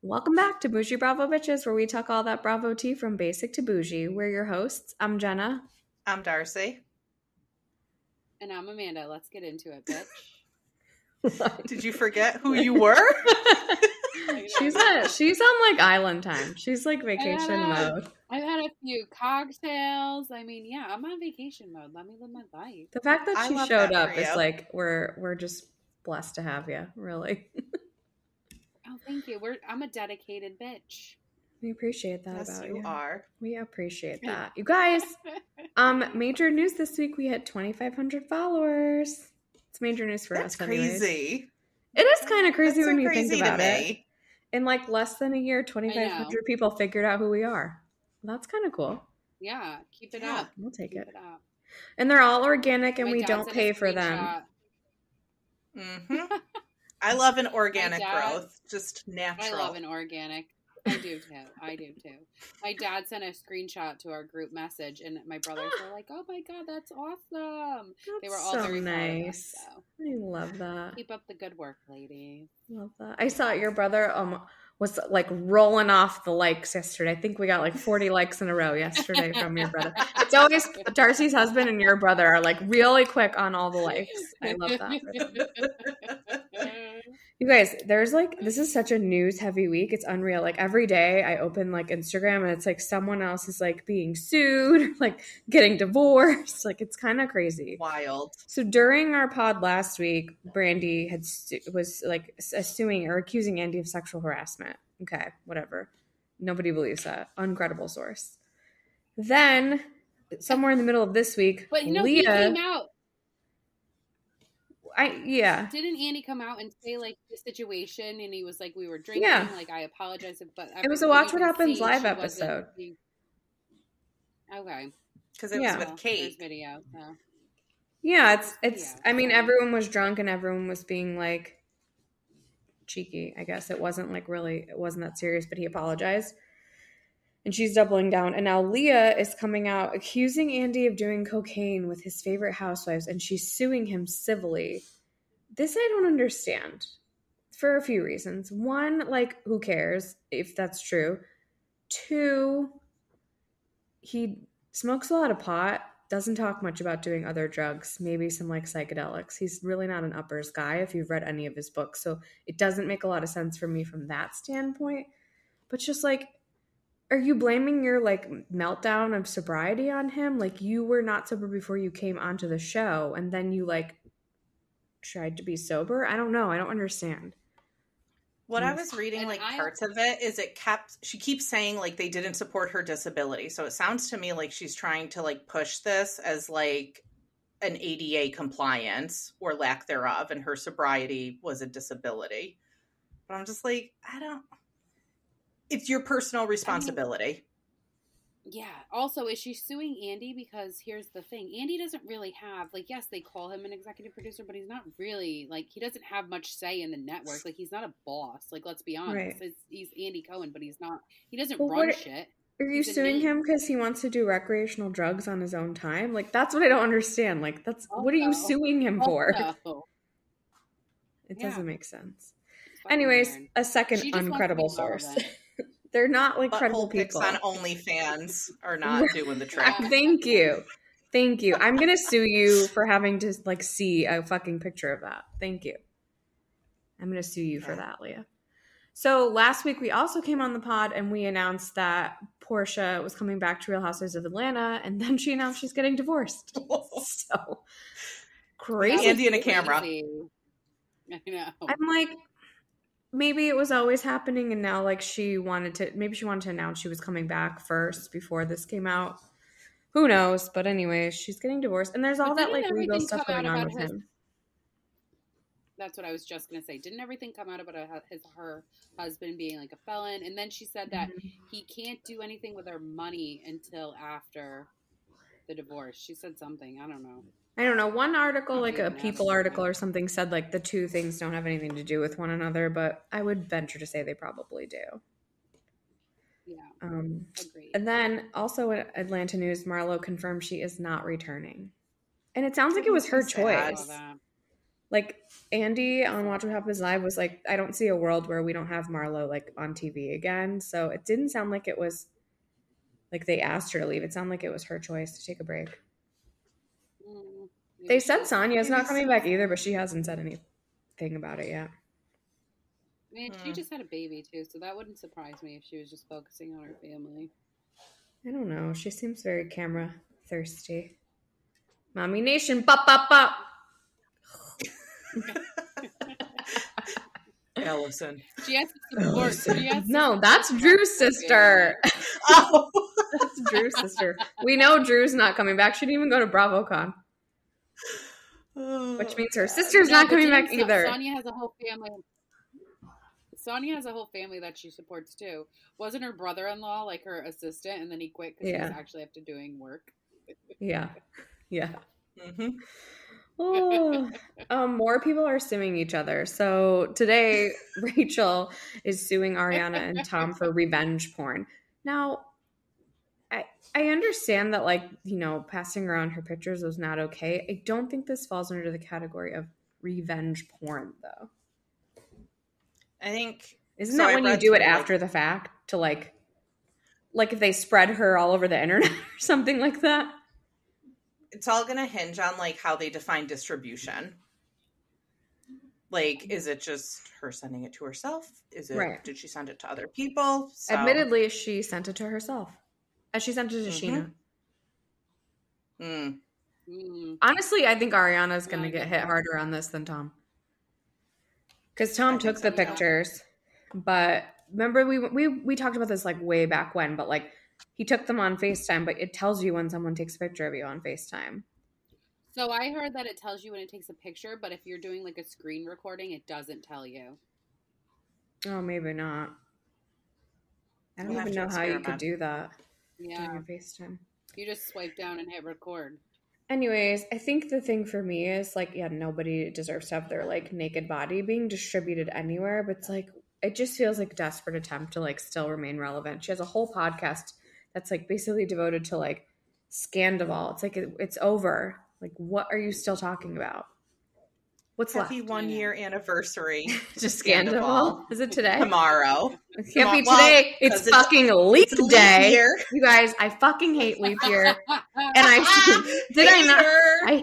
Welcome back to Boujee Bravo Bitches, where we talk all that Bravo tea from basic to bougie. We're your hosts. I'm Jenna. I'm Darcy. And I'm Amanda. Let's get into it, bitch. Did you forget who you were? She's on like island time. She's like vacation mode. I've had a few cocktails. I mean, yeah, I'm on vacation mode. Let me live my life. The fact that she showed up is like we're just blessed to have you, really. Oh, thank you. I'm a dedicated bitch. We appreciate that yes, about you. You are. We appreciate that. You guys, major news this week. We hit 2,500 followers. It's major news for us. That's crazy. It is kind of crazy when you think about it. In like less than a year, 2,500 people figured out who we are. That's kind of cool. Yeah, keep it up. We'll take it. And they're all organic, and we don't pay for them. Mm-hmm. I love an organic growth, just natural. I love an organic. I do too. My dad sent a screenshot to our group message, and my brothers were like, "Oh my god, that's awesome!" They were all so very nice. Proud of us, I love that. Keep up the good work, lady. Love that. I saw your brother was like rolling off the likes yesterday. I think we got like 40 likes in a row yesterday from your brother. It's always Darcy's husband and your brother are like really quick on all the likes. I love that. You guys, this is such a news heavy week. It's unreal. Like every day I open like Instagram and it's like someone else is like being sued, like getting divorced. Like it's kind of crazy. Wild. So during our pod last week, Brandi was like suing or accusing Andy of sexual harassment. Okay, whatever. Nobody believes that. Uncredible source. Then somewhere in the middle of this week, Leah, he came out. Didn't Andy come out and say like the situation, and he was like, we were drinking, like I apologize, but it was a Watch What Happens live episode. Okay, because it was with Kate. Video. So. Yeah, it's. I mean, everyone was drunk and everyone was being like cheeky. I guess it wasn't that serious, but he apologized. And she's doubling down. And now Leah is coming out accusing Andy of doing cocaine with his favorite housewives, and she's suing him civilly. This I don't understand for a few reasons. One, like, who cares if that's true? Two, he smokes a lot of pot, doesn't talk much about doing other drugs, maybe some like psychedelics. He's really not an uppers guy if you've read any of his books. So it doesn't make a lot of sense for me from that standpoint. But just like, are you blaming your, like, meltdown of sobriety on him? Like, you were not sober before you came onto the show, and then you, like, tried to be sober? I don't know. I don't understand. What I was reading, like, parts of it is she keeps saying, like, they didn't support her disability. So it sounds to me like she's trying to, like, push this as, like, an ADA compliance or lack thereof, and her sobriety was a disability. But I'm just like, it's your personal responsibility. Yeah. Also, is she suing Andy? Because here's the thing. Andy doesn't really have, like, yes, they call him an executive producer, but he's not really, like, he doesn't have much say in the network. Like, he's not a boss. Like, let's be honest. Right. He's Andy Cohen, but he's not, he doesn't run shit. Are you suing him because he wants to do recreational drugs on his own time? Like, that's what I don't understand. Like, what are you suing him for? It doesn't make sense. Anyways, a second uncredible source. They're not like credible people. On OnlyFans are not doing the trick. Thank you. I'm gonna sue you for having to like see a fucking picture of that. Thank you. I'm gonna sue you for that, Leah. So last week we also came on the pod and we announced that Porsha was coming back to Real Housewives of Atlanta, and then she announced she's getting divorced. So crazy. Andy and a camera. I know. I'm like, maybe it was always happening, and now like she wanted to announce she was coming back first before this came out. Who knows? But anyways, she's getting divorced, and there's all that like legal stuff going on with him. That's what I was just gonna say. Didn't everything come out about her husband being like a felon? And then she said that he can't do anything with her money until after the divorce. She said something. I don't know. One article, like a People article or something, said like the two things don't have anything to do with one another, but I would venture to say they probably do. Yeah. Agreed. And then also in Atlanta news, Marlo confirmed she is not returning. And it sounds like it was her choice. Like, Andy on Watch What Happens Live was like, I don't see a world where we don't have Marlo, like, on TV again. So it didn't sound like it was, like, they asked her to leave. It sounded like it was her choice to take a break. They said Sonya's not coming back either, but she hasn't said anything about it yet. I mean, she just had a baby, too, so that wouldn't surprise me if she was just focusing on her family. I don't know. She seems very camera thirsty. Mommy Nation, pop, pop, pop. Ellison. She has to support. No, that's Drew's sister. Oh. That's Drew's sister. We know Drew's not coming back. She didn't even go to BravoCon. Which means her sister's not coming back either. Sonya has a whole family. Sonya has a whole family that she supports too. Wasn't her brother-in-law like her assistant, and then he quit because he was actually after doing work? Yeah. Mm-hmm. More people are suing each other. So today, Rachel is suing Ariana and Tom for revenge porn. Now, I understand that, like, you know, passing around her pictures was not okay. I don't think this falls under the category of revenge porn, though. I think... Isn't that when you do it after the fact to, like if they spread her all over the internet or something like that? It's all going to hinge on, like, how they define distribution. Like, is it just her sending it to herself? Is it, Did she send it to other people? So. Admittedly, she sent it to herself. As she sent it to Sheena. Honestly, I think Ariana's going to get hit harder on this than Tom. Because Tom took the pictures. But remember, we talked about this, like, way back when. But, like, he took them on FaceTime, but it tells you when someone takes a picture of you on FaceTime. So I heard that it tells you when it takes a picture, but if you're doing like a screen recording, it doesn't tell you. Oh, maybe not. I don't even know how you could do that. Yeah. On your FaceTime. You just swipe down and hit record. Anyways, I think the thing for me is, like, yeah, nobody deserves to have their, like, naked body being distributed anywhere, but it's like, it just feels like a desperate attempt to, like, still remain relevant. She has a whole podcast that's, like, basically devoted to, like, Sandoval. It's like, it's over. Like, what are you still talking about? What's left? Happy 1 year anniversary to Sandoval. Is it today? Tomorrow. It can't be today. It's fucking leap day. You guys, I fucking hate leap year. And I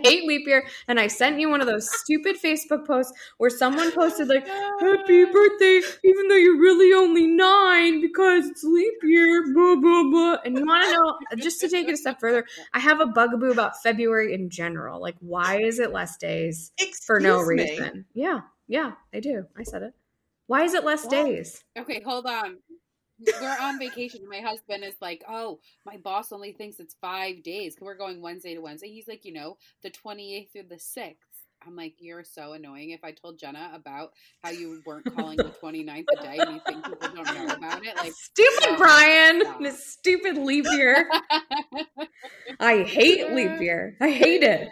hate leap year. And I sent you one of those stupid Facebook posts where someone posted, like, happy birthday, even though you're really only 9 because it's leap year, blah, blah, blah. And you want to know, just to take it a step further, I have a bugaboo about February in general. Like, why is it less days for no reason? Yeah, I do. I said it. Why is it less days? Okay, hold on. We're on vacation. My husband is like, oh, my boss only thinks it's 5 days. We're going Wednesday to Wednesday. He's like, you know, the 28th through the 6th. I'm like, you're so annoying. If I told Jenna about how you weren't calling the 29th a day and you think people don't know about it. Like, stupid Brian. This stupid leap year. I hate leap year. I hate it.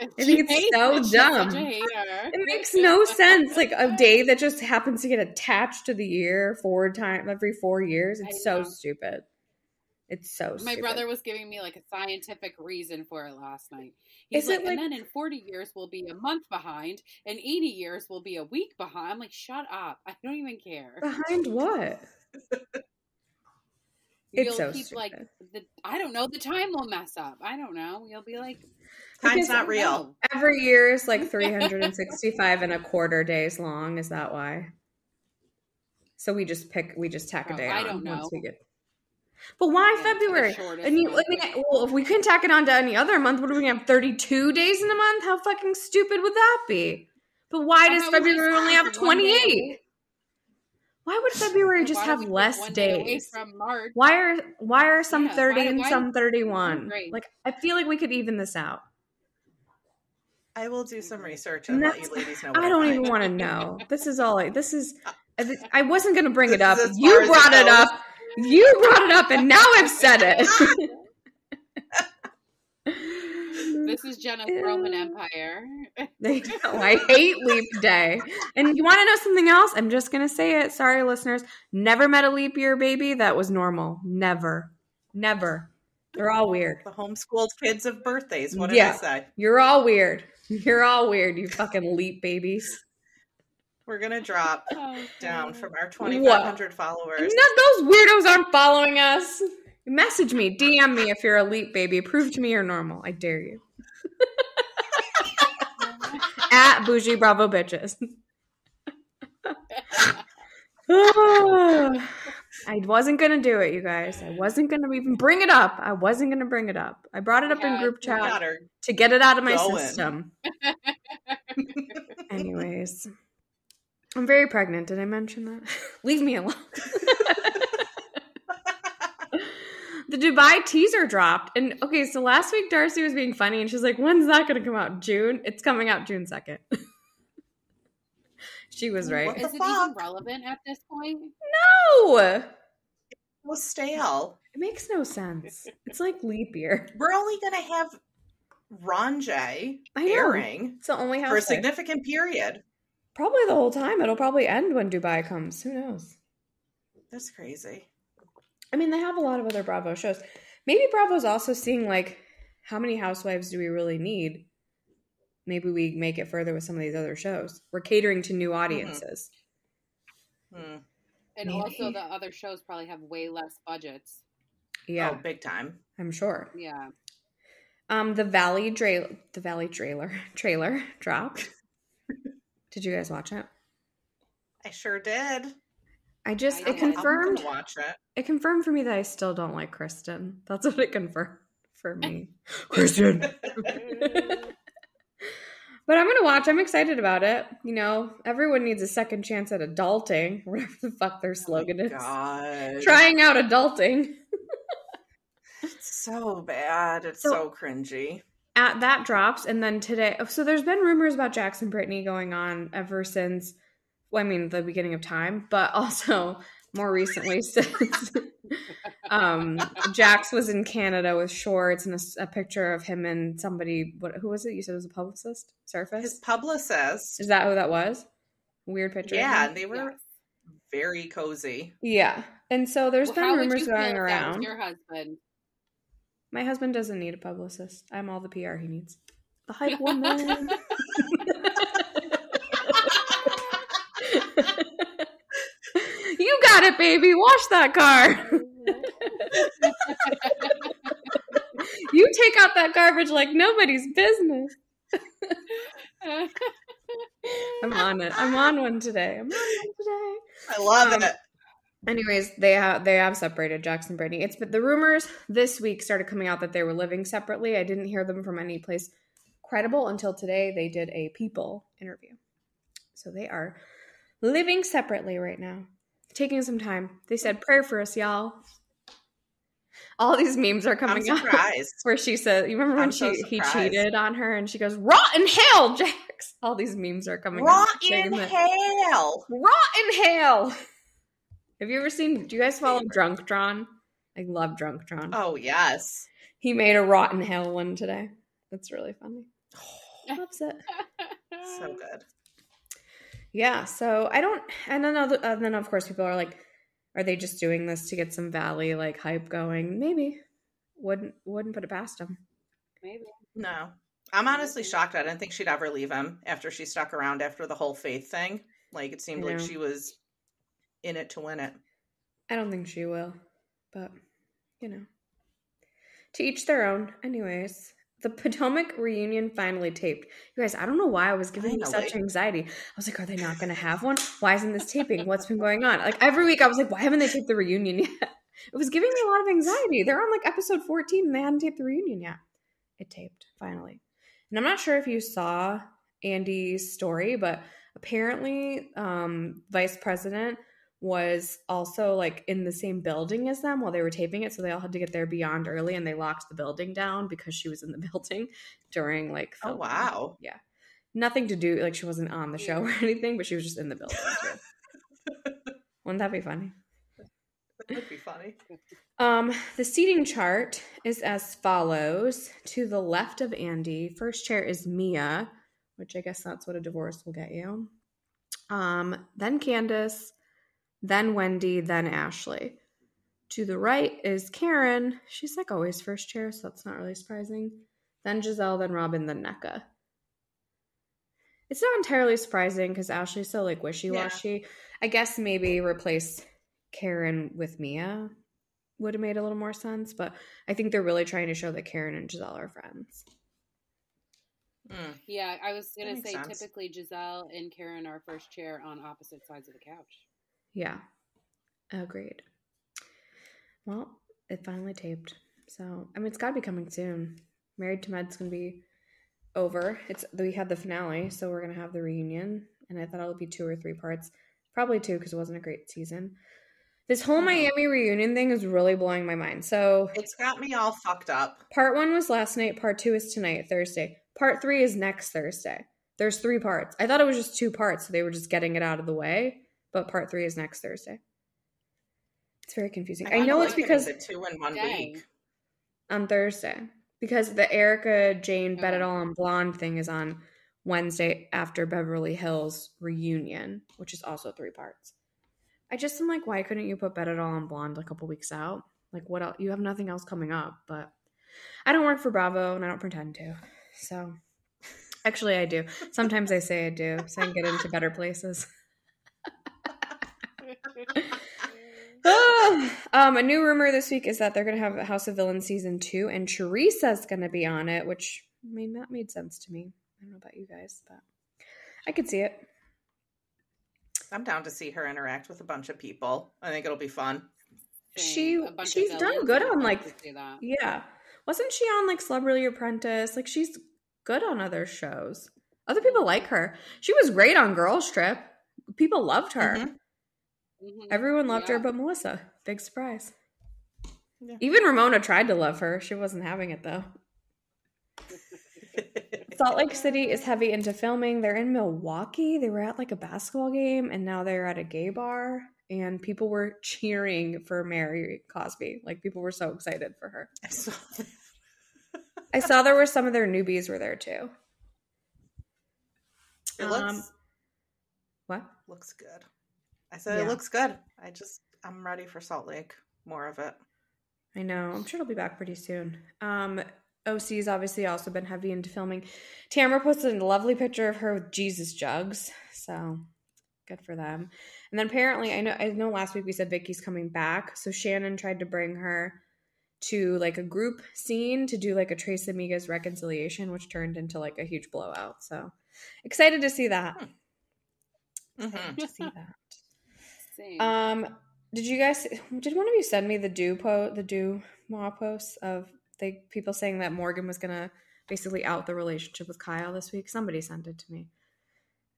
I think it's so dumb. It makes no sense. Like, a day that just happens to get attached to the year every 4 years. It's so stupid. It's so stupid. My brother was giving me like a scientific reason for it last night. He's like, and then in 40 years we'll be a month behind, and 80 years we'll be a week behind. I'm like, shut up. I don't even care. Behind what? It's so stupid. Like, I don't know. The time will mess up. I don't know. You'll be like, time's not real. Every year is like 365 and a quarter days long. Is that why? So we just tack a day on. I don't know. Once we get... But why February? Well, if we couldn't tack it on to any other month, what do we have? 32 days in a month? How fucking stupid would that be? But why does February only have 28? Why would February just have less days? From March? Why are some 30 and some 31? Like, I feel like we could even this out. I will do some research and let you ladies know. I don't even want to know. This is all. I wasn't going to bring it up. You brought it up. You brought it up, and now I've said it. This is Jenna's Roman Empire. I hate leap day. And you want to know something else? I'm just going to say it. Sorry, listeners. Never met a leap year baby that was normal. Never. They're all weird. The homeschooled kids of birthdays. What did I say? You're all weird. You're all weird, you fucking leap babies. We're going to drop down from our 2,500 followers. Those weirdos aren't following us. Message me. DM me if you're a leap baby. Prove to me you're normal. I dare you. At Boujee Bravo Bitches. I wasn't going to do it, you guys. I wasn't going to even bring it up. I brought it up in group chat to get it out of my system. Anyways. I'm very pregnant. Did I mention that? Leave me alone. The Dubai teaser dropped. And okay, so last week Darcy was being funny and she's like, when's that going to come out? June? It's coming out June 2nd. She was right. Is it even relevant at this point? No! It was stale. It makes no sense. It's like leap year. We're only going to have Ranjay airing it's the only for a significant period. Probably the whole time. It'll probably end when Dubai comes. Who knows? That's crazy. I mean, they have a lot of other Bravo shows. Maybe Bravo's also seeing, like, how many housewives do we really need? Maybe we make it further with some of these other shows. We're catering to new audiences. Mm-hmm. And also the other shows probably have way less budgets. Yeah. Oh, big time. I'm sure. Yeah. The Valley trailer dropped. Did you guys watch it? I sure did. It confirmed. I'm gonna watch it. It confirmed for me that I still don't like Kristen. That's what it confirmed for me. Kristen. But I'm gonna watch. I'm excited about it. You know, everyone needs a second chance at adulting, whatever the fuck their slogan is. God. Trying out adulting. It's so bad. It's so cringy. That drops, and then today, so there's been rumors about Jax and Brittany going on ever since, well, I mean, the beginning of time, but also more recently since Jax was in Canada with shorts and a picture of him and somebody, who was it? You said it was a publicist? Surface? His publicist. Is that who that was? Weird picture. Yeah, they were very cozy. Yeah, and so there's been rumors going around. That was your husband? My husband doesn't need a publicist. I'm all the PR he needs. The hype woman. You got it, baby. Wash that car. You take out that garbage like nobody's business. I'm on it. I'm on one today. I love it. Anyways, they have separated, Jax and Brandi. But the rumors this week started coming out that they were living separately. I didn't hear them from any place credible until today. They did a People interview. So they are living separately right now. Taking some time. They said, prayer for us, y'all. All these memes are coming out. Where she said, you remember when he cheated on her and she goes, rot in hell, Jax. All these memes are coming out. Rot in hell. Have you ever seen, do you guys follow Drunk Drawn? I love Drunk Drawn. Oh, yes. He made a rotten hell one today. That's really funny. Loves it. So good. Yeah, so I don't, and then of course people are like, are they just doing this to get some Valley like hype going? Maybe. Wouldn't put it past them. Maybe. No. I'm honestly shocked. I didn't think she'd ever leave him after she stuck around after the whole Faith thing. Like, it seemed like she was in it to win it. I don't think she will, but, you know. To each their own. Anyways, the Potomac reunion finally taped. You guys, I don't know why I was giving me such anxiety. I was like, are they not going to have one? Why isn't this taping? What's been going on? Like, every week I was like, why haven't they taped the reunion yet? It was giving me a lot of anxiety. They're on, like, episode 14 and they hadn't taped the reunion yet. It taped, finally. And I'm not sure if you saw Andy's story, but apparently Vice President was also like in the same building as them while they were taping it. So they all had to get there beyond early and they locked the building down because she was in the building during like filming. Oh, wow. Yeah. Nothing to do, like she wasn't on the show or anything, but she was just in the building too. Wouldn't that be funny? That would be funny. The seating chart is as follows. To the left of Andy, first chair is Mia, which I guess that's what a divorce will get you. Then Candace, then Wendy, then Ashley. To the right is Karen. She's like always first chair, so that's not really surprising. Then Giselle, then Robin, then Nneka. It's not entirely surprising because Ashley's so like wishy-washy. Yeah. I guess maybe replace Karen with Mia would have made a little more sense, but I think they're really trying to show that Karen and Giselle are friends. Yeah, I was going to say sense. Typically Giselle and Karen are first chair on opposite sides of the couch. Yeah, agreed. Well, it finally taped. So, I mean, it's got to be coming soon. Married to Med's going to be over. We had the finale, so we're going to have the reunion. And I thought it would be 2 or 3 parts. Probably 2 because it wasn't a great season. This whole Miami reunion thing is really blowing my mind. So it's got me all fucked up. Part 1 was last night. Part 2 is tonight, Thursday. Part 3 is next Thursday. There's 3 parts. I thought it was just 2 parts, so they were just getting it out of the way. But Part 3 is next Thursday. It's very confusing. I know it's because it's 2 in 1 week on Thursday because the Erica Jane Bet It All on Blonde thing is on Wednesday after Beverly Hills reunion, which is also 3 parts. I just am like, why couldn't you put Bet It All on Blonde a couple weeks out? Like, what else? You have nothing else coming up, but I don't work for Bravo and I don't pretend to. So actually, I do. Sometimes I say I do, so I can get into better places. A new rumor this week is that they're going to have House of Villains season 2, and Teresa's going to be on it, which that made sense to me. I don't know about you guys, but I could see it. I'm down to see her interact with a bunch of people. I think it'll be fun. She's done good on yeah. Wasn't she on like Celebrity Apprentice? Like she's good on other shows. Other people like her. She was great on Girls Trip. People loved her. Mm-hmm. Everyone loved her but Melissa. Big surprise. Yeah. Even Ramona tried to love her. She wasn't having it though. Salt Lake City is heavy into filming. They're in Milwaukee. They were at like a basketball game and now they're at a gay bar and people were cheering for Mary Cosby. Like people were so excited for her. I saw there were some of their newbies were there too. It looks what? Looks good. I said it looks good. I'm ready for Salt Lake. More of it. I know. I'm sure it'll be back pretty soon. OC's obviously also been heavy into filming. Tamara posted a lovely picture of her with Jesus jugs. So good for them. And then apparently, I know last week we said Vicky's coming back. So Shannon tried to bring her to like a group scene to do like a Tres Amigas reconciliation, which turned into like a huge blowout. So excited to see that. Mm-hmm. To see that. Same. Did one of you send me the do posts of the people saying that Morgan was going to basically out the relationship with Kyle this week? Somebody sent it to me.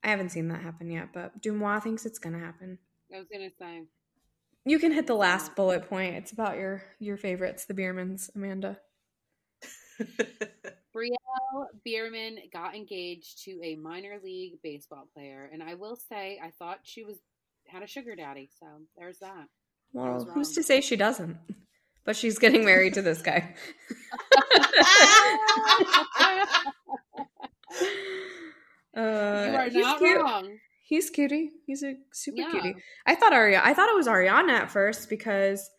I haven't seen that happen yet, but Dumois thinks it's going to happen. I was going to say. You can hit the last bullet point. It's about your favorites, the Biermans, Amanda. Brielle Bierman got engaged to a minor league baseball player, and I will say I thought she had a sugar daddy, so there's that. Well, who's to say she doesn't? But she's getting married to this guy. You are not wrong. He's cutie. He's a super cutie. I thought it was Ariana at first because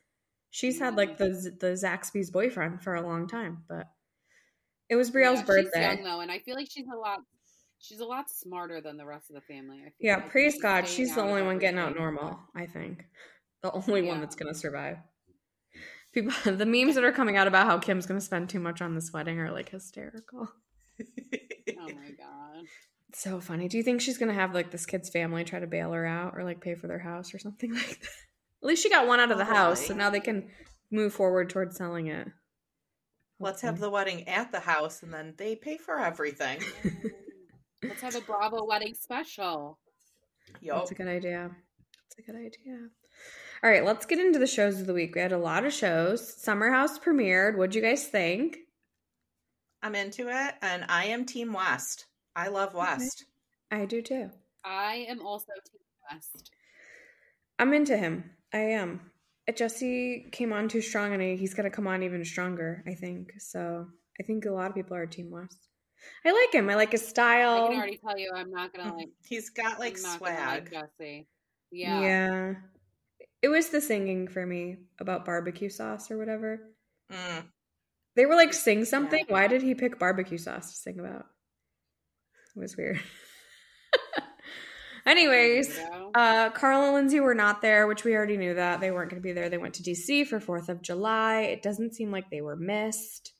she's had like the Zaxby's boyfriend for a long time, but it was Brielle's birthday. She's young though, and I feel like she's a lot smarter than the rest of the family. I feel like praise God. She's the only one getting out normal, I think. The only one that's going to survive. People, the memes that are coming out about how Kim's going to spend too much on this wedding are like hysterical. Oh my God. It's so funny. Do you think she's going to have like this kid's family try to bail her out or like pay for their house or something like that? At least she got one out of the house, so now they can move forward towards selling it. Let's have the wedding at the house and then they pay for everything. Let's have a Bravo wedding special. Yep. That's a good idea. All right, let's get into the shows of the week. We had a lot of shows. Summer House premiered. What'd you guys think? I'm into it, and I am Team West. I love West. I do too. I am also Team West. I'm into him. I am. Jesse came on too strong, and he's going to come on even stronger, I think. So I think a lot of people are Team West. I like him. I like his style. I can already tell you I'm not going to like... He's got like swag. Like Jesse. Yeah. Yeah. It was the singing for me about barbecue sauce or whatever. Mm. They were like, sing something. Yeah. Why did he pick barbecue sauce to sing about? It was weird. Anyways, Carl and Lindsay were not there, which we already knew that. They weren't going to be there. They went to DC for 4th of July. It doesn't seem like they were missed.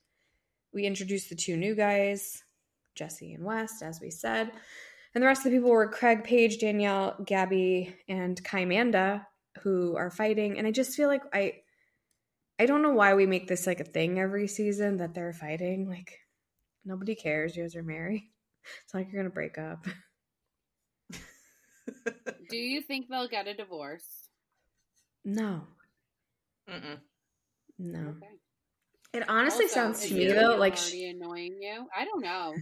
We introduced the 2 new guys, Jesse and West, as we said. And the rest of the people were Craig, Paige, Danielle, Gabby, and Kaimanda, who are fighting. And I just feel like I don't know why we make this like a thing every season that they're fighting. Like, nobody cares. You guys are married. It's not like you're going to break up. Do you think they'll get a divorce? No. Mm-mm. No. Okay. It honestly Also, sounds to is me, it though, like... already annoying you? I don't know.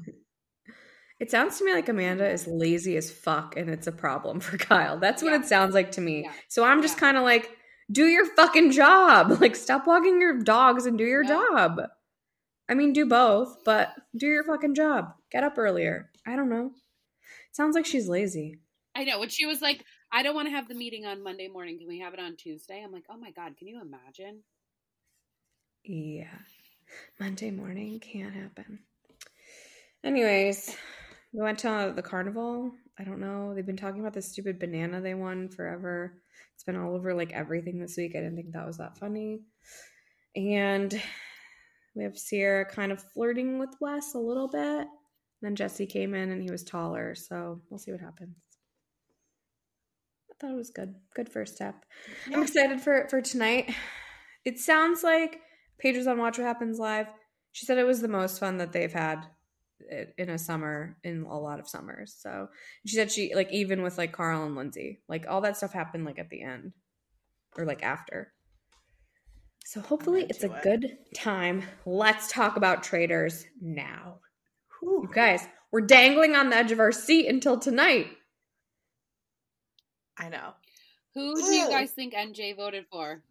It sounds to me like Amanda is lazy as fuck, and it's a problem for Kyle. That's what it sounds like to me. Yeah. So I'm just kind of like, do your fucking job. Like, stop walking your dogs and do your job. I mean, do both, but do your fucking job. Get up earlier. I don't know. It sounds like she's lazy. I know. When she was like, I don't want to have the meeting on Monday morning. Can we have it on Tuesday? I'm like, oh my God, can you imagine? Yeah. Monday morning can't happen. Anyways, we went to the carnival. I don't know. They've been talking about this stupid banana they won forever. It's been all over like everything this week. I didn't think that was that funny. And we have Sierra kind of flirting with Wes a little bit. Then Jesse came in and he was taller. So we'll see what happens. I thought it was good. Good first step. Yeah. I'm excited for tonight. It sounds like Paige was on Watch What Happens Live. She said it was the most fun that they've had in a summer, in a lot of summers. So she said she, like, even with like Carl and Lindsay, like all that stuff happened like at the end or like after. So hopefully it's a good time. Let's talk about Traitors now. Whew. You guys, we're dangling on the edge of our seat until tonight. I know. Who do you guys think NJ voted for?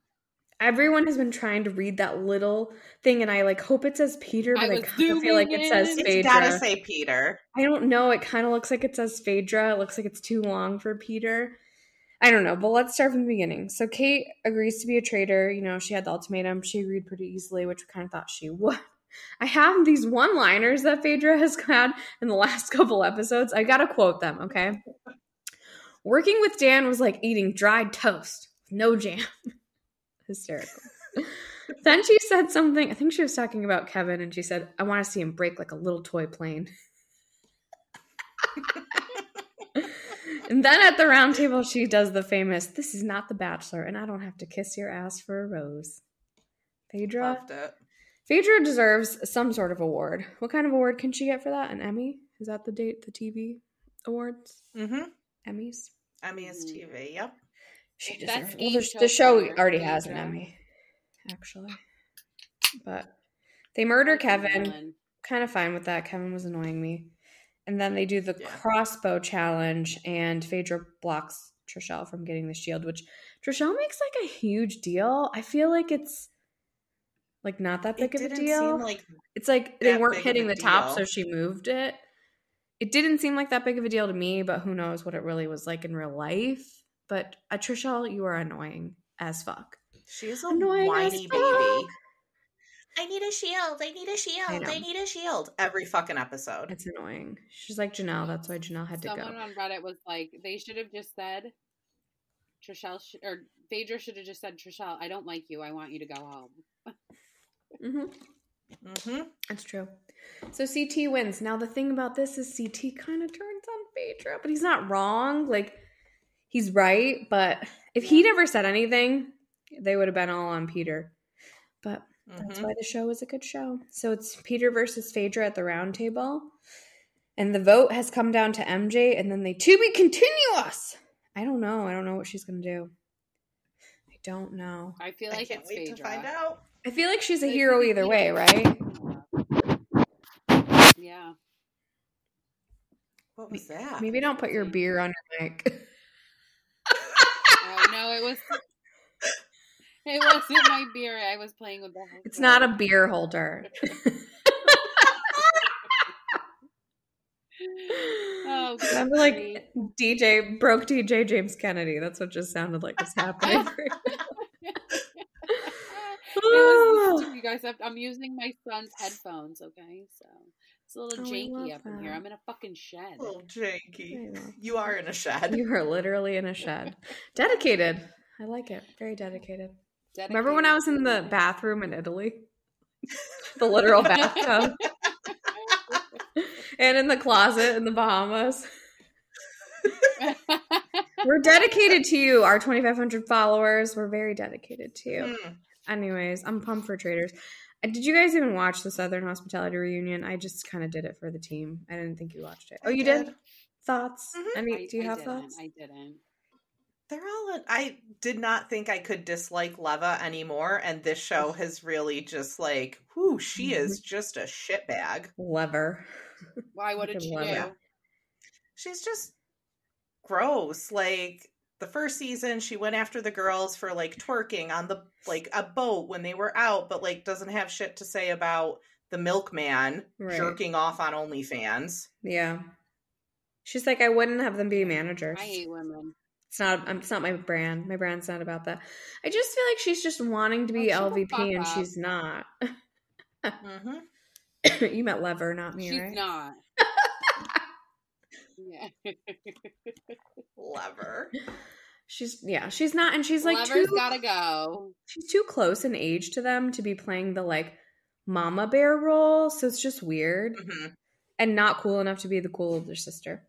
Everyone has been trying to read that little thing, and I like hope it says Peter, but I kind of feel like it says Phaedra. It's gotta say Peter. I don't know. It kind of looks like it says Phaedra. It looks like it's too long for Peter. I don't know, but let's start from the beginning. So Kate agrees to be a traitor. You know, she had the ultimatum. She agreed pretty easily, which we kind of thought she would. I have these one-liners that Phaedra has had in the last couple episodes. I gotta quote them, okay? Working with Dan was like eating dried toast with no jam. Hysterical. Then she said something, I think she was talking about Kevin, and she said, I want to see him break like a little toy plane. And then at the round table, she does the famous, this is not The Bachelor, and I don't have to kiss your ass for a rose. Phaedra? Loved it. Phaedra deserves some sort of award. What kind of award can she get for that? An Emmy? Is that the TV awards? Mm-hmm. Emmys? Emmys TV, yep. She deserves it. Well, the show already has an Emmy, actually. But they murder Kevin. Kind of fine with that. Kevin was annoying me. And then they do the crossbow challenge, and Phaedra blocks Trishelle from getting the shield, which Trishelle makes like a huge deal. I feel like it's like not that big of a deal. It's like they weren't hitting the top, so she moved it. It didn't seem like that big of a deal to me, but who knows what it really was like in real life. But Trishelle, you are annoying as fuck. She's a whiny baby. I need a shield. I need a shield. I need a shield. Every fucking episode. It's annoying. She's like Janelle. That's why Janelle had to go. Someone on Reddit was like, they should have just said, Phaedra should have just said, Trishelle, I don't like you. I want you to go home. Mm-hmm. Mm-hmm. That's true. So CT wins. Now the thing about this is CT kind of turns on Phaedra, but he's not wrong. Like, he's right. But if he never said anything, they would have been all on Peter. But that's why the show is a good show. So it's Peter versus Phaedra at the round table. And the vote has come down to MJ, and then they to be continuous. I don't know. I don't know what she's going to do. I don't know. I feel like can't it's wait Phaedra. to find out. I feel like she's a hero either way, right? Yeah. What was that? Maybe don't put your beer on your mic. Oh, no, it wasn't my beer. I was playing with the holder. It's not a beer holder. Oh, I'm like, broke DJ James Kennedy. That's what just sounded like was happening. You guys I'm using my son's headphones, okay? So it's a little janky up in here. I'm in a fucking shed. A little janky. You are in a shed. You are literally in a shed. Dedicated. I like it. Very dedicated. Remember when I was in the bathroom in Italy? The literal bathtub. And in the closet in the Bahamas. We're dedicated to you, our 2,500 followers. We're very dedicated to you. Anyways, I'm pumped for Traitors. Did you guys even watch the Southern Hospitality Reunion? I just kind of did it for the team. I didn't think you watched it. Oh, you did? Thoughts? Do you have thoughts? I didn't. I did not think I could dislike Leva anymore, and this show has really just like, whoo, she is just a shitbag. Lever. Why? What did she do? She's just gross. Like, the first season, she went after the girls for like twerking on the like a boat when they were out, but like doesn't have shit to say about the milkman jerking off on OnlyFans. Yeah. She's like, I wouldn't have them be managers. I hate women. It's not my brand. My brand's not about that. I just feel like she's just wanting to be LVP and she's not. You met Lever, not me, right? She's not. Yeah. Lever. She's not, and she's like Lever's gotta go. She's too close in age to them to be playing the like mama bear role, so it's just weird and not cool enough to be the cool older sister.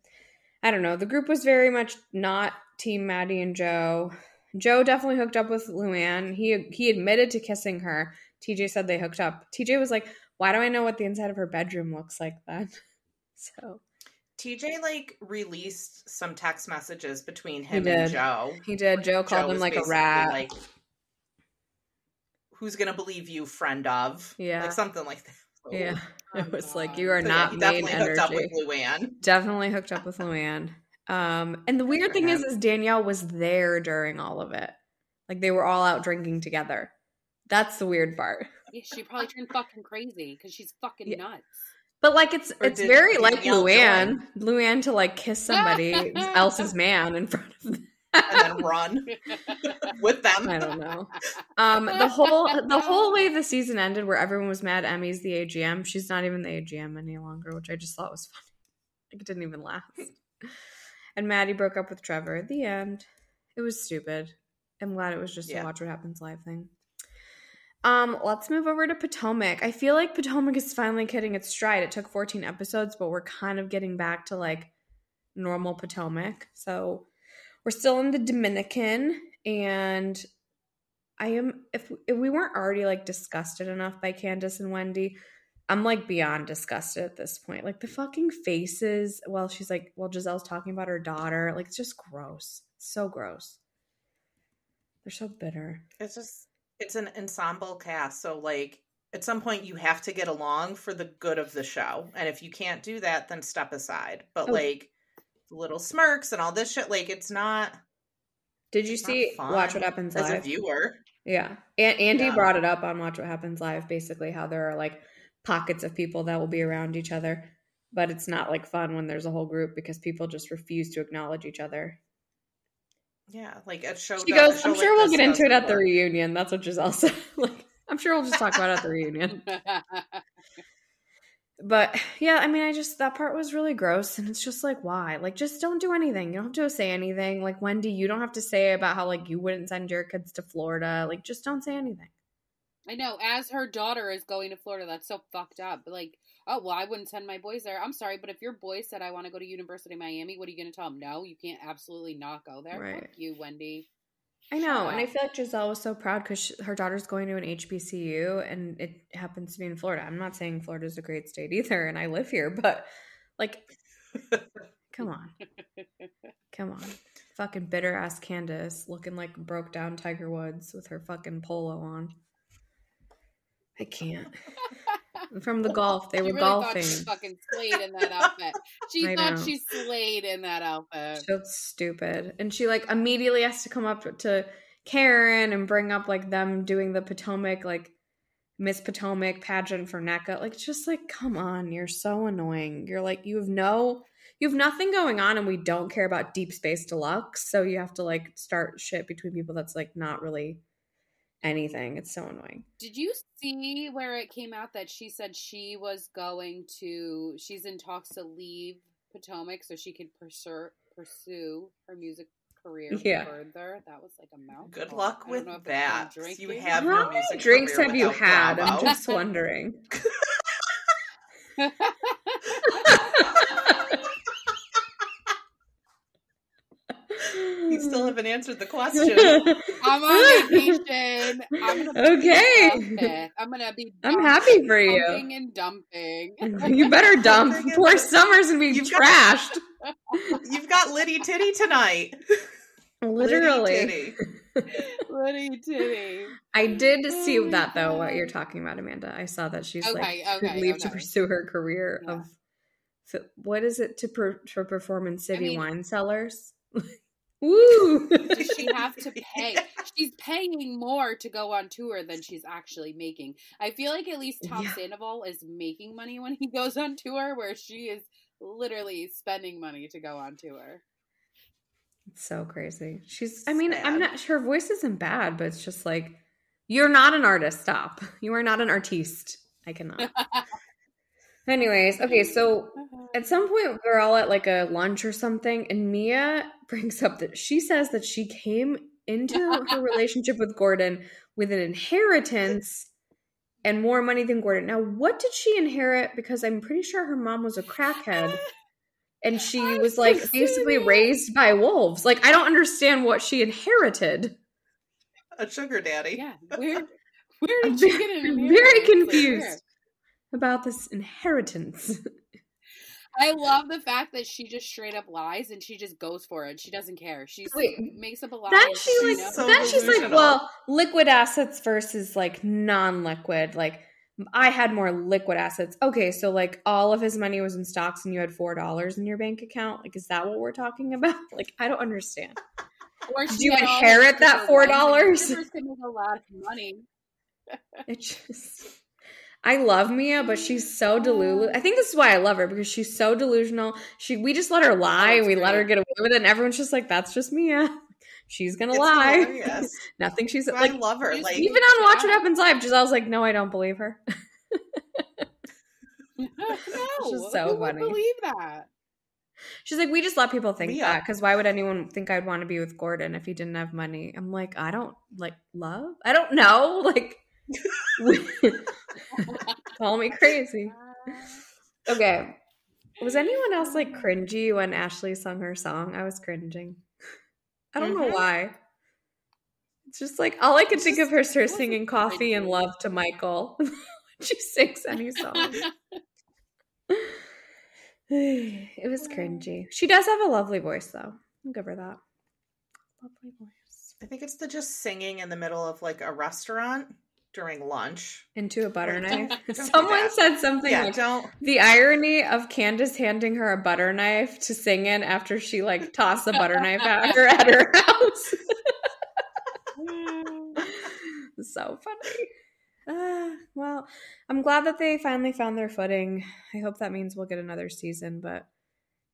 I don't know. The group was very much not Team Maddie and Joe. Joe definitely hooked up with Luann. He admitted to kissing her. TJ said they hooked up. TJ was like, why do I know what the inside of her bedroom looks like then? So TJ like released some text messages between him and Joe. He did. Joe called him like a rat. Like, who's gonna believe you, friend of? Yeah. Like something like that. So, yeah. It was like, you are not main energy. Hooked up with Luann. Definitely hooked up with Luann. And the weird thing is Danielle was there during all of it. Like, they were all out drinking together. That's the weird part. Yeah, she probably turned fucking crazy because she's fucking nuts. But like, it's very like Luann to like kiss somebody else's man in front of them. And then run with them. I don't know. The whole way the season ended, where everyone was mad Emmy's the AGM. She's not even the AGM any longer, which I just thought was funny. Like, it didn't even last. And Maddie broke up with Trevor at the end. It was stupid. I'm glad it was just a Watch What Happens Live thing. Let's move over to Potomac. I feel like Potomac is finally hitting its stride. It took 14 episodes, but we're kind of getting back to like normal Potomac. So we're still in the Dominican, and if we weren't already like disgusted enough by Candace and Wendy, I'm like beyond disgusted at this point. Like the fucking faces while Giselle's talking about her daughter, like it's just gross. It's so gross. They're so bitter. It's an ensemble cast, so like at some point you have to get along for the good of the show, and if you can't do that, then step aside. But like the little smirks and all this shit, like it's not. Did you see Watch What Happens Live as a viewer? Yeah, and Andy brought it up on Watch What Happens Live. Basically, how there are like pockets of people that will be around each other, but it's not like fun when there's a whole group because people just refuse to acknowledge each other. Yeah, like a show. She goes, I'm sure we'll get into it at the reunion. That's what Giselle said. Like, I'm sure we'll just talk about it at the reunion. But yeah, I mean, that part was really gross. And it's just like, why? Like, just don't do anything. You don't have to say anything. Like, Wendy, you don't have to say about how, like, you wouldn't send your kids to Florida. Like, just don't say anything. I know. As her daughter is going to Florida, that's so fucked up. But like, oh, well, I wouldn't send my boys there. I'm sorry, but if your boy said, I want to go to University of Miami, what are you going to tell him? No, you can't absolutely not go there. Right. Fuck you, Wendy. I know. And I feel like Giselle was so proud because her daughter's going to an HBCU and it happens to be in Florida. I'm not saying Florida's a great state either, and I live here, but like, come on. Come on. Fucking bitter ass Candace looking like broke down Tiger Woods with her fucking polo on. I can't. From the golf, they were really golfing. She fucking slayed in that outfit. She thought she slayed in that outfit. She looked stupid, and she like immediately has to come up to Karen and bring up like them doing the Potomac like Miss Potomac pageant for NECA. Like, just like, come on, you're so annoying. You're like, you have nothing going on, and we don't care about Deep Space Deluxe, so you have to like start shit between people that's like not really anything. It's so annoying. Did you see where it came out that she said she's in talks to leave Potomac so she could pursue her music career further? That was like a mouthful. Good luck with that. You have How many drinks have you had? Bravo. I'm just wondering. You still haven't answered the question. I'm on vacation. I'm happy for you. Dumping and dumping. You better dump. Poor Summer's gonna be trashed. You've got Liddy Titty tonight. Literally. Liddy Titty. I did see that though, what you're talking about, Amanda. I saw that she's leave to pursue her career of what is it to perform in city wine cellars? Woo! Does she have to pay? She's paying more to go on tour than she's actually making. I feel like at least Tom Sandoval is making money when he goes on tour, where she is literally spending money to go on tour. It's so crazy. I'm not sure her voice isn't bad, but it's just like, you're not an artist. Stop. You are not an artiste. I cannot. Anyways, okay, so at some point we're all at like a lunch or something, and Mia brings up that she says that she came into her relationship with Gordon with an inheritance and more money than Gordon. Now, what did she inherit? Because I'm pretty sure her mom was a crackhead, and she was like basically raised by wolves. Like, I don't understand what she inherited. A sugar daddy. Yeah, where did she get an inheritance? Very confused about this inheritance. I love the fact that she just straight up lies and she just goes for it. She doesn't care. She makes up a lie. She's like, well, liquid assets versus like non-liquid. Like, I had more liquid assets. Okay, so like all of his money was in stocks and you had $4 in your bank account. Like, is that what we're talking about? Like, I don't understand. Or did you inherit that $4? A lot of money. It just... I love Mia, but she's so delusional. I think this is why I love her, because she's so delusional. We just let her lie, and we let her get away with it, and everyone's just like, that's just Mia. She's gonna lie. Nothing she's like. I love her. Like, even on Watch What Happens Live, Giselle's like, no, I don't believe her. No, it's just so who funny. Would believe that? She's like, we just let people think that, because why would anyone think I'd want to be with Gordon if he didn't have money? I'm like, I don't like love. I don't know, like. Call me crazy. Okay. Was anyone else like cringy when Ashley sung her song? I was cringing. I don't know why. It's just like all I could think of her singing Coffee and Love to Michael. She sings any song. It was cringy. She does have a lovely voice though. I'll give her that. Lovely voice. I think it's the just singing in the middle of like a restaurant during lunch. Into a butter knife. Someone said something like, don't. The irony of Candace handing her a butter knife to sing in after she like tossed the butter knife at her house. So funny. Well, I'm glad that they finally found their footing. I hope that means we'll get another season, but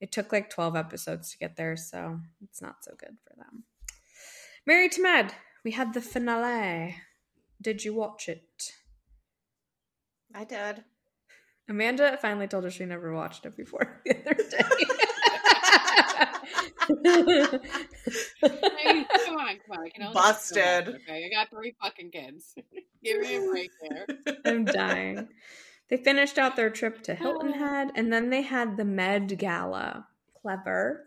it took like 12 episodes to get there, so it's not so good for them. Married to Med. We had the finale. Did you watch it? I did. Amanda finally told us she never watched it before the other day. Hey, come on. I can only busted. Okay, I got 3 fucking kids. Give me a break there. I'm dying. They finished out their trip to Hilton Head, and then they had the Med Gala. Clever.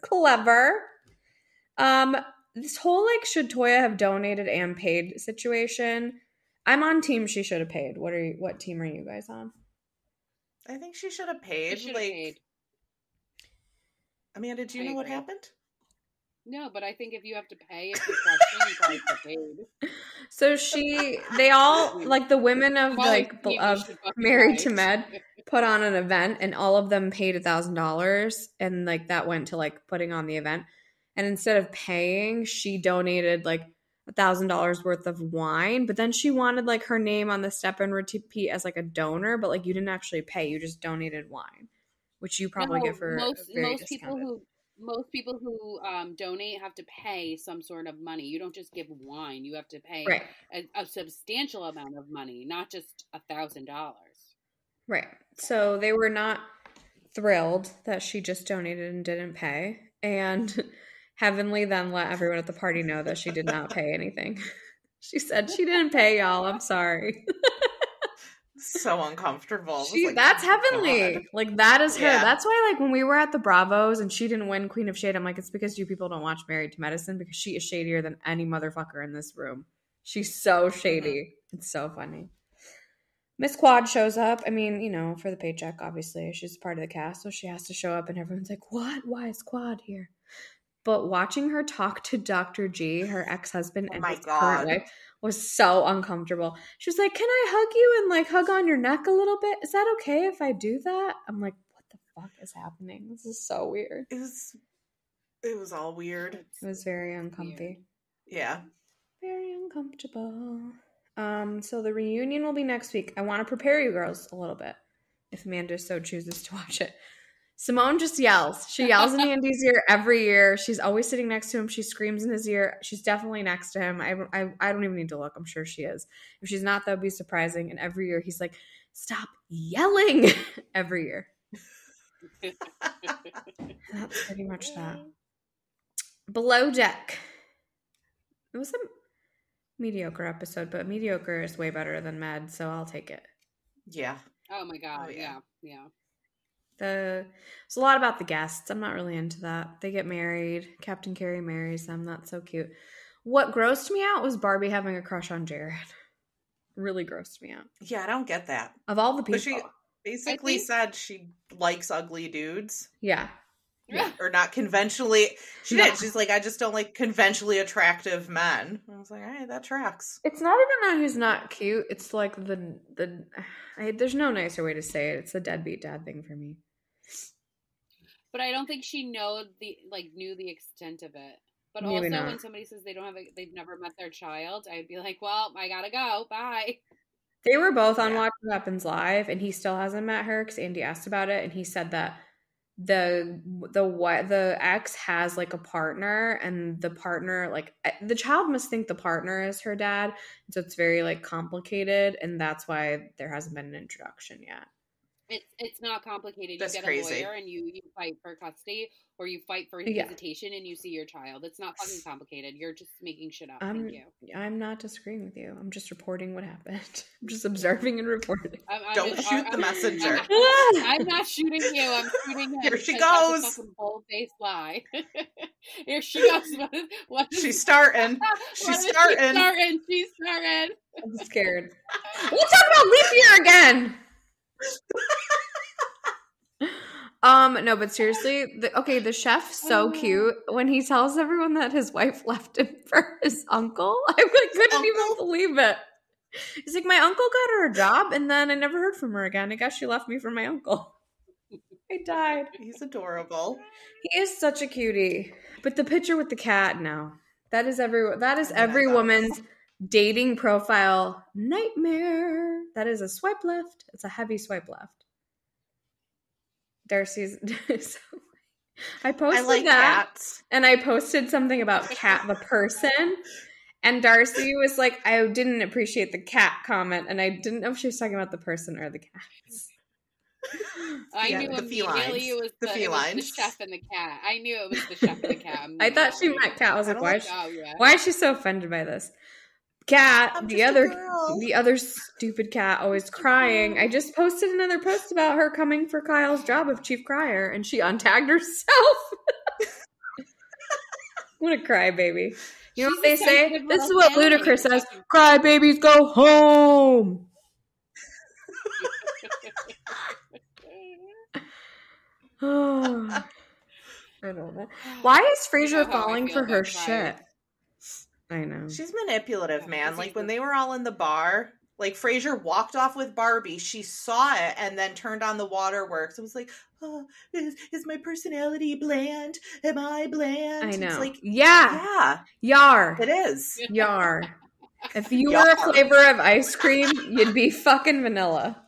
This whole like, should Toya have donated and paid situation. I'm on team she should have paid. What team are you guys on? I think she should have paid. Paid. Amanda, do you know what happened? No, but I think if you have to pay, it's a question, you probably get paid. So they all, like the women of of Married to Med put on an event, and all of them paid $1,000, and like that went to like putting on the event. And instead of paying, she donated like $1,000 worth of wine, but then she wanted like her name on the step and repeat as like a donor, but like you didn't actually pay, you just donated wine, which you probably get for most people who donate have to pay some sort of money. You don't just give wine; you have to pay a substantial amount of money, not just $1,000. Right. So they were not thrilled that she just donated and didn't pay, and Heavenly then let everyone at the party know that she did not pay anything. She said she didn't pay, y'all. I'm sorry. So uncomfortable. That's Heavenly. God. Like, that is her. Yeah. That's why, like, when we were at the Bravos and she didn't win Queen of Shade, I'm like, it's because you people don't watch Married to Medicine, because she is shadier than any motherfucker in this room. She's so shady. It's so funny. Miss Quad shows up. I mean, you know, for the paycheck, obviously. She's part of the cast, so she has to show up, and everyone's like, what? Why is Quad here? But watching her talk to Dr. G, her ex-husband, and his current wife, was so uncomfortable. She was like, can I hug you and like hug on your neck a little bit? Is that okay if I do that? I'm like, what the fuck is happening? This is so weird. It was all weird. It was very uncomfy. Yeah. Very uncomfortable. So the reunion will be next week. I want to prepare you girls a little bit, if Amanda so chooses to watch it. Simone just yells. She yells in Andy's ear every year. She's always sitting next to him. She screams in his ear. She's definitely next to him. I don't even need to look. I'm sure she is. If she's not, that would be surprising. And every year he's like, stop yelling. Every year. That's pretty much that. Below Deck. It was a mediocre episode, but mediocre is way better than Med, so I'll take it. Yeah. Oh my God. Yeah. It's a lot about the guests. I'm not really into that. They get married. Captain Carey marries them. That's so cute. What grossed me out was Barbie having a crush on Jared. Really grossed me out. Yeah, I don't get that. Of all the people. But she basically said she likes ugly dudes. Yeah. Or not conventionally. She did. She's like, I just don't like conventionally attractive men. I was like, all right, that tracks. It's not even that he's not cute. It's like there's no nicer way to say it. It's the deadbeat dad thing for me. But I don't think she knew the extent of it. But Maybe also not. when somebody says they've never met their child, I'd be like, well, I gotta go. Bye. They were both on Watch What Happens Live, and he still hasn't met her because Andy asked about it, and he said that the ex has like a partner, and the partner, like, the child must think the partner is her dad, so it's very like complicated, and that's why there hasn't been an introduction yet. It's not complicated. That's you get crazy. A lawyer and you fight for custody, or you fight for visitation and you see your child. It's not fucking complicated. You're just making shit up. Thank you. I'm not disagreeing with you. I'm just reporting what happened. I'm just observing and reporting. Don't shoot the messenger. I'm not shooting you. I'm shooting him. Here she goes. That's a fucking bold-faced lie. Here she goes. She's starting. She's starting. She's starting. I'm scared. Let's talk about leap year again. No, but seriously, the chef's so cute when he tells everyone that his wife left him for his uncle. I couldn't even believe it. He's like, my uncle got her a job, and then I never heard from her again. I guess she left me for my uncle. I died. He's adorable. He is such a cutie. But the picture with the cat, no. That is every woman's dating profile nightmare. That is a swipe left. It's a heavy swipe left. Darcy's. I posted that, cats. And I posted something about Cat the person, and Darcy was like, I didn't appreciate the cat comment, and I didn't know if she was talking about the person or the cats. I knew immediately it was the chef and the cat. I knew it was the chef and the cat. I thought she meant cat. I was like, why is she so offended by this? Cat, the other stupid cat, always crying. I just posted another post about her coming for Kyle's job of chief crier, and she untagged herself. What a crybaby. You know what they say? This is what Ludacris says. Crybabies go home. I don't know. Why is Frasier falling for her shit? I know. She's manipulative, man. Like when they were all in the bar Like, Frasier walked off with Barbie. She saw it and then turned on the waterworks. It was like, oh, is my personality bland? Am I bland? I know. It's like, yeah. Yar. It is. Yar. If you were a flavor of ice cream, you'd be fucking vanilla.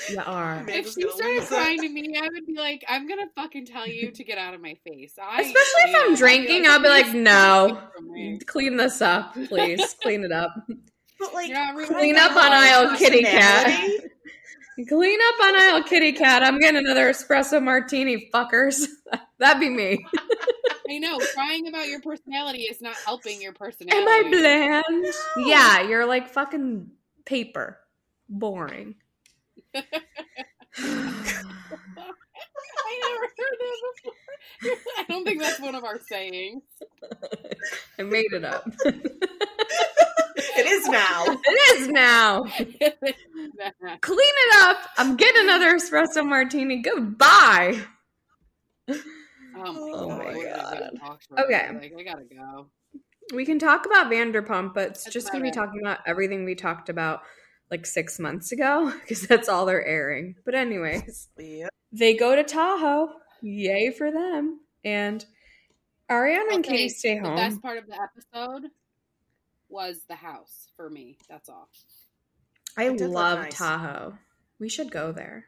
You are. If she started crying to me, I would be like, I'm gonna fucking tell you to get out of my face. Especially if I'm drinking, I'll be like, no. Clean this up, please. Clean it up. But like, clean up on aisle kitty cat. Clean up on aisle kitty cat. I'm getting another espresso martini, fuckers. That'd be me. I know. Crying about your personality is not helping your personality. Am I bland? No. Yeah, you're like fucking paper. Boring. I never heard that before. I don't think that's one of our sayings. I made it up. It is now. It is now. Clean it up. I'm getting another espresso martini. Goodbye. Oh my god. Okay. Like, I gotta go. We can talk about Vanderpump, but it's just going to be talking about everything we talked about like 6 months ago, because that's all they're airing. But anyways, They go to Tahoe. Yay for them. And Ariana and Katie stay home. The best part of the episode was the house for me. That's all. I love Tahoe. We should go there.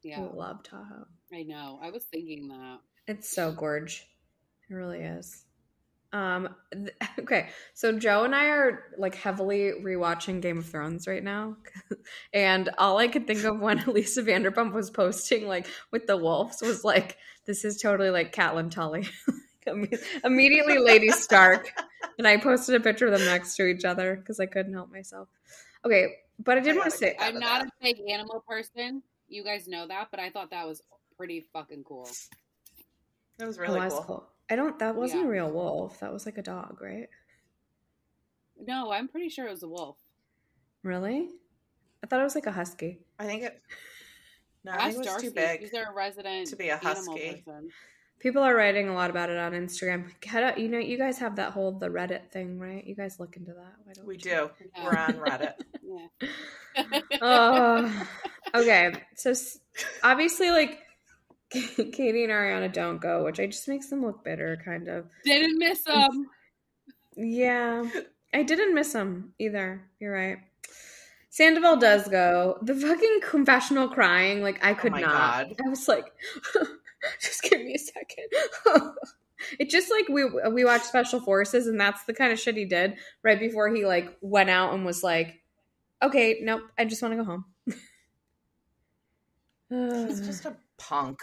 Yeah. I love Tahoe. I know. I was thinking that. It's so gorge. It really is. Okay, so Joe and I are like heavily rewatching Game of Thrones right now, and all I could think of when Lisa Vanderpump was posting like with the wolves was like, this is totally like Catelyn Tully. Immediately Lady Stark, and I posted a picture of them next to each other because I couldn't help myself. Okay, but I did want to say I'm not a big animal person. You guys know that, but I thought that was pretty fucking cool. That was really cool. That wasn't a real wolf. That was like a dog, right? No, I'm pretty sure it was a wolf. Really? I thought it was like a husky. I think it was Darcy. too big. He's our resident to be a husky. Person. People are writing a lot about it on Instagram. You know, you guys have that whole the Reddit thing, right? You guys look into that. Why don't we do. Yeah. We're on Reddit. Okay. So obviously, like, Katie and Ariana don't go, which just makes them look bitter, kind of. Didn't miss them. Yeah. I didn't miss them either. You're right. Sandoval does go. The fucking confessional crying, like, I could not. God. I was like, just give me a second. It just like we watched Special Forces, and that's the kind of shit he did right before he like went out and was like, okay, nope, I just want to go home. He's just a punk.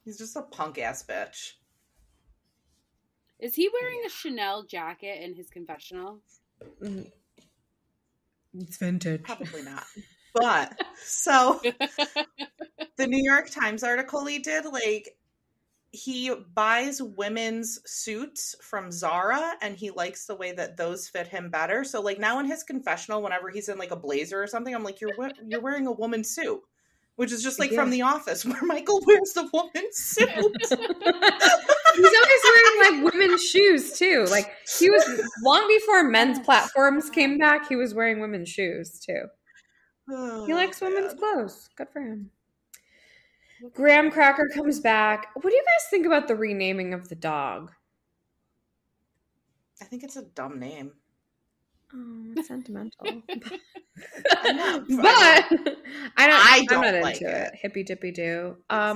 He's just a punk ass bitch. Is he wearing a Chanel jacket in his confessional? It's vintage. Probably not. But so the New York Times article he did, like, he buys women's suits from Zara and he likes the way that those fit him better. So like now in his confessional, whenever he's in like a blazer or something, I'm like, you're wearing a woman's suit. Which is just like from The Office, where Michael wears the woman's suit. He's always wearing like women's shoes too. Like he was long before men's platforms came back. He was wearing women's shoes too. He likes women's clothes. Good for him. Graham Cracker comes back. What do you guys think about the renaming of the dog? I think it's a dumb name. Oh, it's sentimental. I'm not, I'm not like into it. Hippy dippy do. I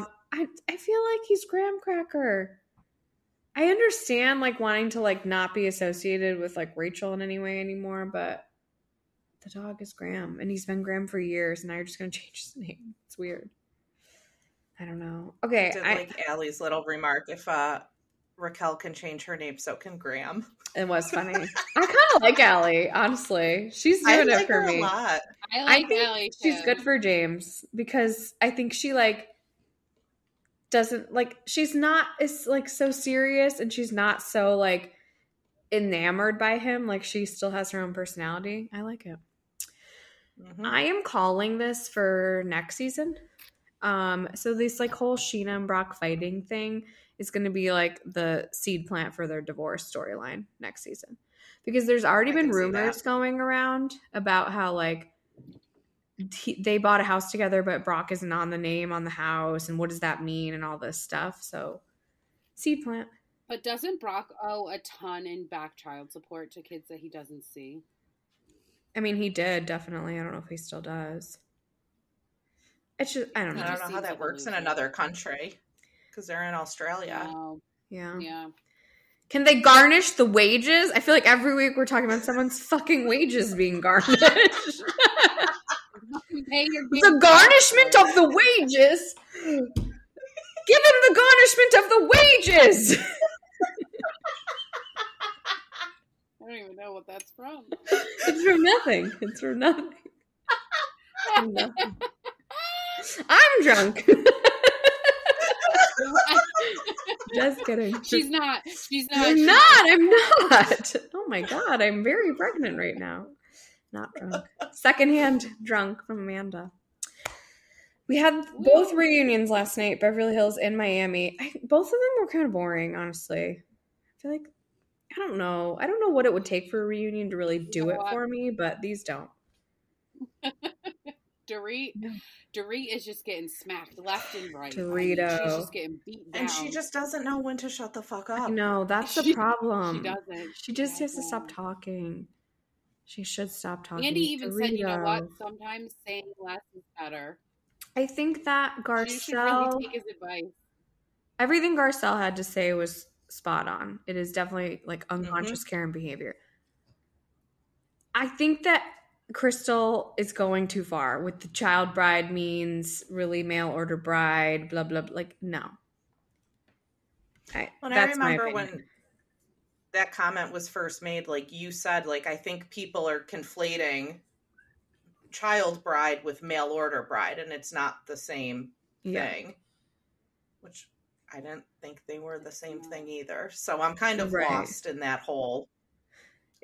feel like he's Graham Cracker. I understand like wanting to like not be associated with like Rachel in any way anymore, but the dog is Graham, and he's been Graham for years, and now you're just gonna change his name. It's weird. I don't know. Okay, I did like Allie's little remark. If Raquel can change her name, so can Graham. It was funny. I kind of like Allie, honestly. She's doing it for me. A lot. I think Allie too. She's good for James because I think she like doesn't like. She's not as like so serious, and she's not so like enamored by him. Like she still has her own personality. I like it. Mm-hmm. I am calling this for next season. So this like whole Sheena and Brock fighting thing is going to be like the seed plant for their divorce storyline next season. Because there's already been rumors going around about how, like, they bought a house together, but Brock isn't on the name on the house, and what does that mean, and all this stuff. So, seed plant. But doesn't Brock owe a ton in back child support to kids that he doesn't see? I mean, he did, definitely. I don't know if he still does. It's just, I don't know. I don't know how that works in another country, because they're in Australia. No. Yeah. Can they garnish the wages? I feel like every week we're talking about someone's fucking wages being garnished. The garnishment of the wages. Give him the garnishment of the wages. I don't even know what that's from. It's from nothing. It's from nothing. From nothing. I'm drunk. Just kidding. She's not. I'm not. Oh my God. I'm very pregnant right now. Not drunk. Secondhand drunk from Amanda. We had both reunions last night, Beverly Hills and Miami. Both of them were kind of boring, honestly. I feel like, I don't know what it would take for a reunion to really do it for me, but these don't. Dorit is just getting smacked left and right. Dorito. She's just getting beat down. And she just doesn't know when to shut the fuck up. No, that's the problem. She doesn't. She just has to stop talking. She should stop talking. Andy even said, you know what? Sometimes saying less is better. I think that Garcelle... She should really take his advice. Everything Garcelle had to say was spot on. It is definitely like unconscious Karen behavior. I think that Crystal is going too far with the child bride means really mail order bride, blah, blah, blah. Like, no. I remember when that comment was first made, like you said, like, I think people are conflating child bride with mail order bride, and it's not the same thing, which I didn't think they were the same thing either. So I'm kind of lost in that whole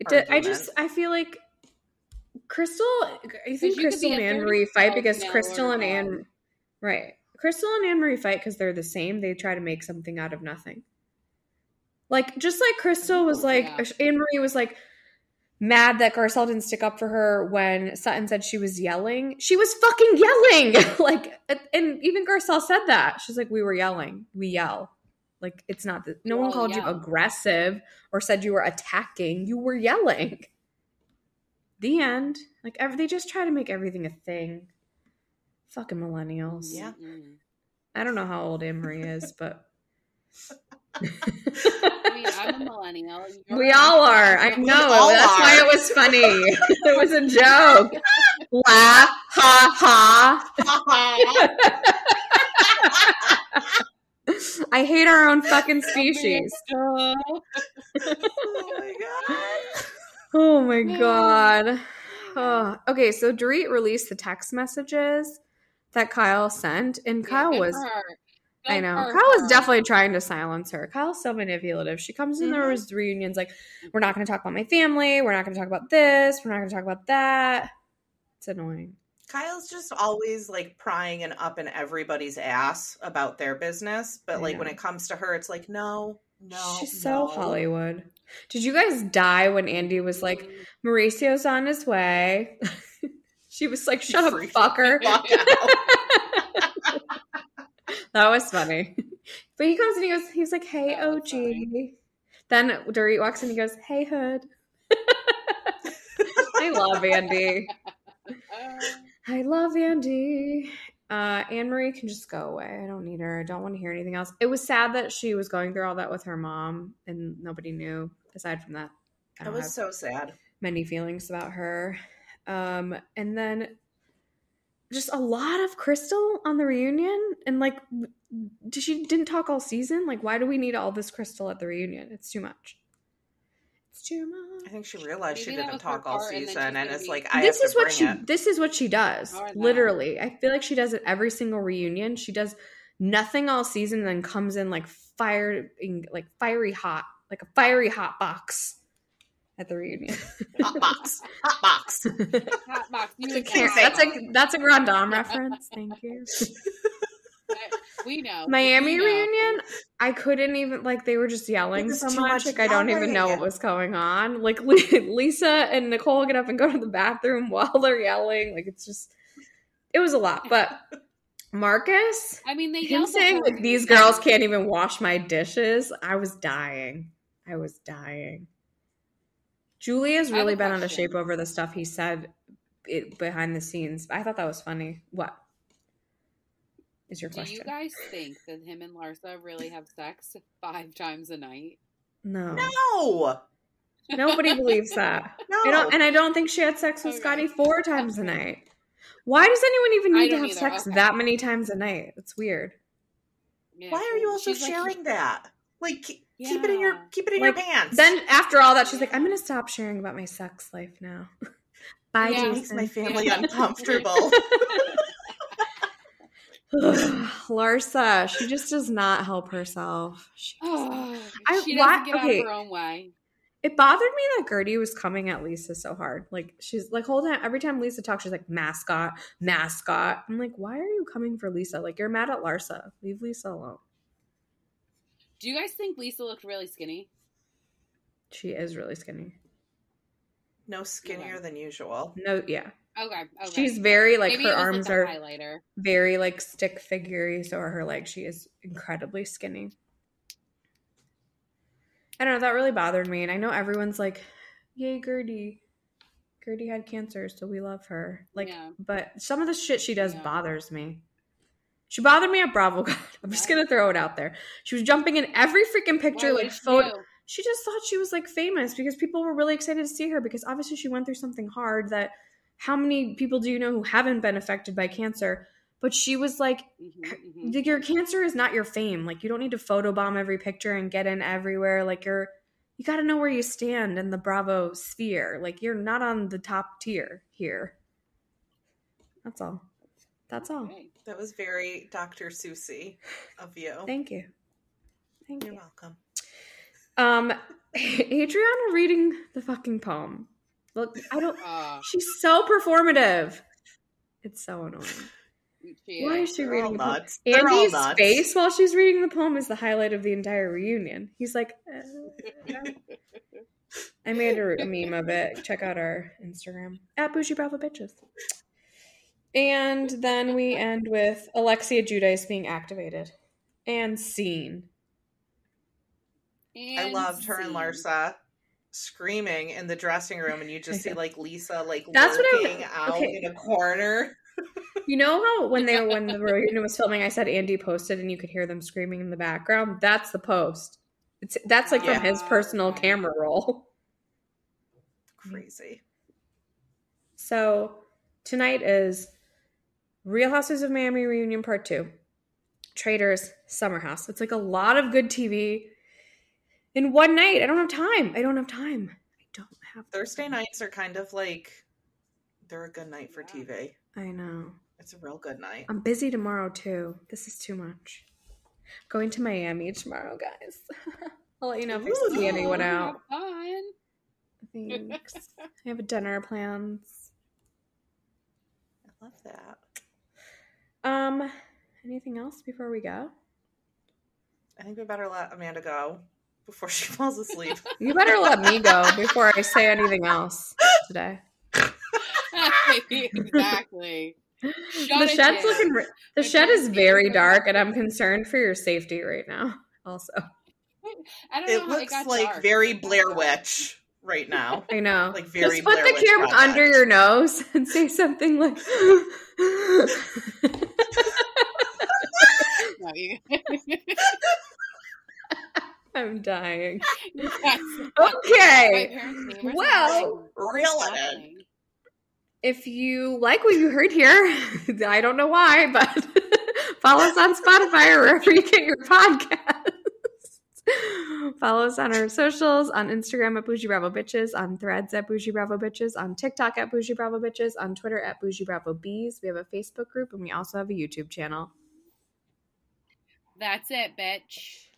argument. I feel like Crystal and Anne-Marie fight because Crystal and Anne-Marie fight because they're the same. They try to make something out of nothing. Like, just like Crystal was like, Anne-Marie was like mad that Garcelle didn't stick up for her when Sutton said she was yelling. She was fucking yelling. Like, and even Garcelle said that. She's like, we were yelling. We yell. Like, it's not that no one called you aggressive or said you were attacking. You were yelling. The end. Like, they just try to make everything a thing. Fucking millennials. Yeah. I don't know how old Anne-Marie is, but... I mean, I'm a millennial. We all are. I know. That's why it was funny. It was a joke. La, ha, ha. I hate our own fucking species. Oh my God. Oh my God. Oh. Okay, so Dorit released the text messages that Kyle sent, and Kyle was... I know. Kyle was definitely trying to silence her. Kyle's so manipulative. She comes in there with reunions like, we're not going to talk about my family. We're not going to talk about this. We're not going to talk about that. It's annoying. Kyle's just always like prying and up in everybody's ass about their business. But like when it comes to her, it's like, no. She's so Hollywood. Did you guys die when Andy was like, Mauricio's on his way? She was like, shut up, fucker. That was funny. But he comes and he's like, hey, OG. Then Dorit walks in and he goes, hey, Hood. I love Andy. I love Andy. Anne-Marie can just go away. I don't need her. I don't want to hear anything else. It was sad that she was going through all that with her mom and nobody knew. Aside from that, it was so sad. Many feelings about her. And then just a lot of Crystal on the reunion, and like she didn't talk all season. Like, why do we need all this Crystal at the reunion? It's too much. It's too much. I think she realized she didn't talk all season, and it's like, this is what she does. Literally, I feel like she does it every single reunion. She does nothing all season, and then comes in like fiery hot, like a fiery hot box. At the reunion. Hot box. That's a Grand Dame reference. Thank you. We know. Miami reunion, I couldn't even, like, they were just yelling so much. Like, I don't even know what was going on. Like, Lisa and Nicole get up and go to the bathroom while they're yelling. Like, it's just, it was a lot. But Marcus, I mean, they him saying, like, these girls can't even wash my dishes. I was dying. Julia's really been out of shape over the stuff he said behind the scenes. I thought that was funny. What is your question? Do you guys think that him and Larsa really have sex 5 times a night? No. Nobody believes that. No. I don't think she had sex with Scotty 4 times a night. Why does anyone even need to have sex that many times a night? It's weird. Yeah, why are you also sharing that? Like, keep it in your pants. Then after all that, she's like, I'm going to stop sharing about my sex life now. Bye, Jason. It makes my family uncomfortable. Larsa, she just does not help herself. She doesn't get out of her own way. It bothered me that Gertie was coming at Lisa so hard. Like, she's like, whole time, every time Lisa talks, she's like, mascot. I'm like, why are you coming for Lisa? Like, you're mad at Larsa. Leave Lisa alone. Do you guys think Lisa looked really skinny? She is really skinny. No skinnier than usual. No, yeah. Okay. She's very, like, maybe her arms are highlighter. very, like, stick figure-y, so are her legs. She is incredibly skinny. I don't know, that really bothered me. And I know everyone's like, yay, Gertie. Gertie had cancer, so we love her. Like, but some of the shit she does bothers me. She bothered me at Bravo. I'm just going to throw it out there. She was jumping in every freaking picture, like, photo. She just thought she was, like, famous because people were really excited to see her because obviously she went through something hard that how many people do you know who haven't been affected by cancer? But she was like, your cancer is not your fame. Like, you don't need to photobomb every picture and get in everywhere. Like, you got to know where you stand in the Bravo sphere. Like, you're not on the top tier here. That's all. That was very Dr. Seussy of you. Thank you. You're welcome. Adriana reading the fucking poem. Look, she's so performative. It's so annoying. Why is she reading the poem? Andy's face while she's reading the poem is the highlight of the entire reunion. He's like, I made a meme of it. Check out our Instagram at Boujee Bravo Bitches. And then we end with Alexia Judice being activated and seen. I loved her and Larsa screaming in the dressing room, and you just see like Lisa like lurking out in a corner. You know how when the reunion was filming, I said Andy posted and you could hear them screaming in the background? That's the post. That's like from his personal camera roll. Crazy. So tonight is Real Housewives of Miami Reunion Part 2. Traitors, Summer House. It's like a lot of good TV in one night. I don't have time. Thursday nights are kind of like, they're a good night for TV. I know. It's a real good night. I'm busy tomorrow, too. This is too much. Going to Miami tomorrow, guys. I'll let you know if I see anyone out. Fun. Thanks. I have dinner plans. I love that. Anything else before we go? I think we better let Amanda go before she falls asleep. You better let me go before I say anything else today. Exactly. The shed is very dark, and I'm concerned for your safety right now. Also, it looks like very Blair Witch right now. I know. Like very. Just put Blair the Witch camera project. under your nose and say something like. I'm dying. Okay. Well, reel it in. If you like what you heard here, I don't know why, but follow us on Spotify or wherever you get your podcasts. Follow us on our socials, on Instagram at Boujee Bravo Bitches, on Threads at Boujee Bravo Bitches, on TikTok at Boujee Bravo Bitches, on Twitter at Boujee Bravo Bees. We have a Facebook group, and we also have a YouTube channel. That's it, bitch.